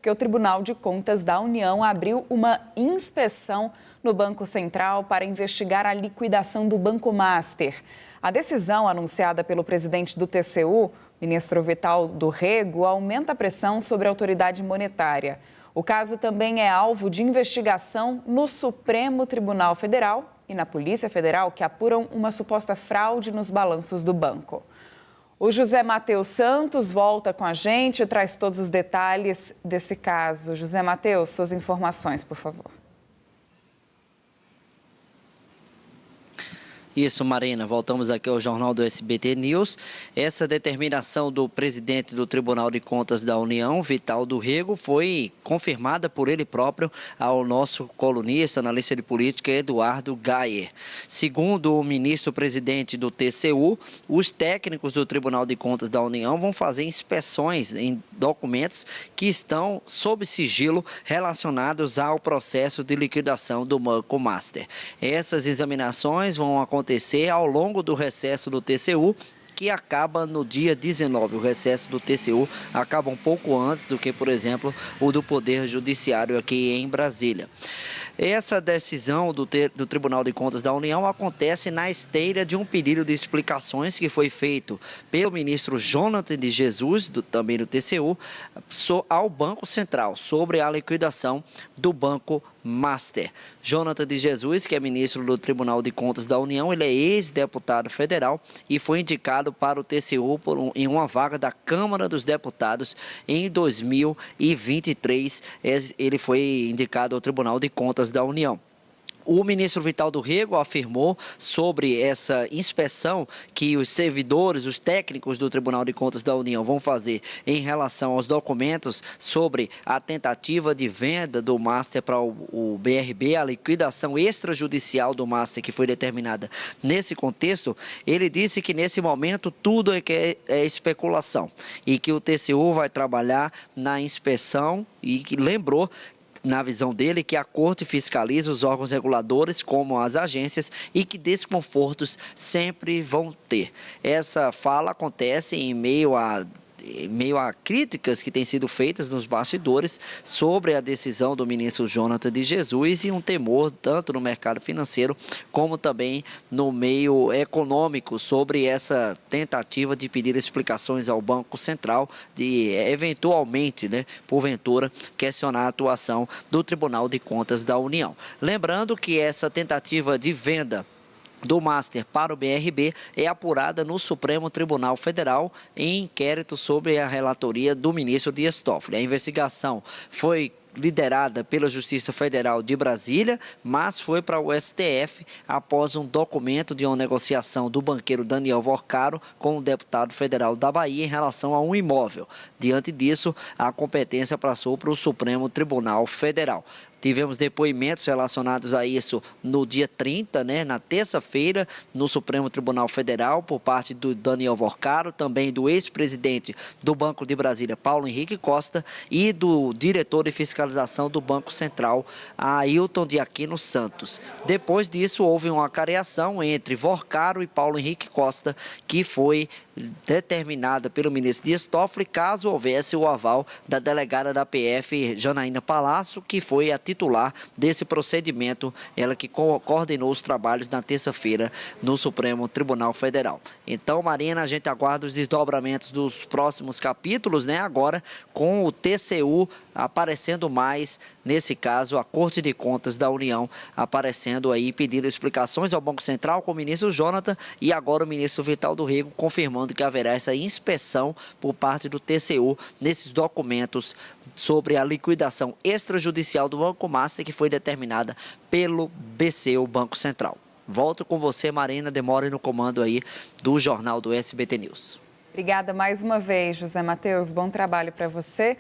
porque o Tribunal de Contas da União abriu uma inspeção no Banco Central para investigar a liquidação do Banco Master. A decisão anunciada pelo presidente do TCU, ministro Vital do Rego, aumenta a pressão sobre a autoridade monetária. O caso também é alvo de investigação no Supremo Tribunal Federal e na Polícia Federal, que apuram uma suposta fraude nos balanços do banco. O José Matheus Santos volta com a gente e traz todos os detalhes desse caso. José Matheus, suas informações, por favor. Isso, Marina. Voltamos aqui ao Jornal do SBT News. Essa determinação do presidente do Tribunal de Contas da União, Vital do Rego, foi confirmada por ele próprio ao nosso colunista, analista de política, Eduardo Gayer. Segundo o ministro-presidente do TCU, os técnicos do Tribunal de Contas da União vão fazer inspeções em documentos que estão sob sigilo relacionados ao processo de liquidação do Banco Master. Essas examinações vão acontecer ao longo do recesso do TCU, que acaba no dia 19. O recesso do TCU acaba um pouco antes do que, por exemplo, o do Poder Judiciário aqui em Brasília. Essa decisão do Tribunal de Contas da União acontece na esteira de um pedido de explicações que foi feito pelo ministro Jonathan de Jesus, também do TCU, ao Banco Central, sobre a liquidação do Banco Master. Jonathan de Jesus, que é ministro do Tribunal de Contas da União, ele é ex-deputado federal e foi indicado para o TCU em uma vaga da Câmara dos Deputados em 2023. Ele foi indicado ao Tribunal de Contas da União. O ministro Vital do Rego afirmou sobre essa inspeção que os servidores, os técnicos do Tribunal de Contas da União vão fazer em relação aos documentos sobre a tentativa de venda do Master para o BRB, a liquidação extrajudicial do Master que foi determinada nesse contexto. Ele disse que nesse momento tudo é especulação e que o TCU vai trabalhar na inspeção e que lembrou, na visão dele, que a Corte fiscaliza os órgãos reguladores, como as agências, e que desconfortos sempre vão ter. Essa fala acontece em meio a críticas que têm sido feitas nos bastidores sobre a decisão do ministro Jonathan de Jesus e um temor tanto no mercado financeiro como também no meio econômico sobre essa tentativa de pedir explicações ao Banco Central de eventualmente, porventura, questionar a atuação do Tribunal de Contas da União. Lembrando que essa tentativa de venda do Master para o BRB é apurada no Supremo Tribunal Federal em inquérito sobre a relatoria do ministro Dias Toffoli. A investigação foi liderada pela Justiça Federal de Brasília, mas foi para o STF após um documento de uma negociação do banqueiro Daniel Vorcaro com o deputado federal da Bahia em relação a um imóvel. Diante disso, a competência passou para o Supremo Tribunal Federal. Tivemos depoimentos relacionados a isso no dia 30, na terça-feira, no Supremo Tribunal Federal, por parte do Daniel Vorcaro, também do ex-presidente do Banco de Brasília, Paulo Henrique Costa, e do diretor de fiscalização do Banco Central, Ailton de Aquino Santos. Depois disso, houve uma acareação entre Vorcaro e Paulo Henrique Costa, que foi determinada pelo ministro Dias Toffoli, caso houvesse o aval da delegada da PF, Janaína Palácio, que foi a titular desse procedimento, ela que coordenou os trabalhos na terça-feira no Supremo Tribunal Federal. Então, Marina, a gente aguarda os desdobramentos dos próximos capítulos, agora com o TCU aparecendo mais, nesse caso, a Corte de Contas da União aparecendo aí, pedindo explicações ao Banco Central com o ministro Jonathan e agora o ministro Vital do Rego confirmando que haverá essa inspeção por parte do TCU nesses documentos sobre a liquidação extrajudicial do Banco Master que foi determinada pelo BC, o Banco Central. Volto com você, Marina, demore no comando aí do Jornal do SBT News. Obrigada mais uma vez, José Matheus. Bom trabalho para você.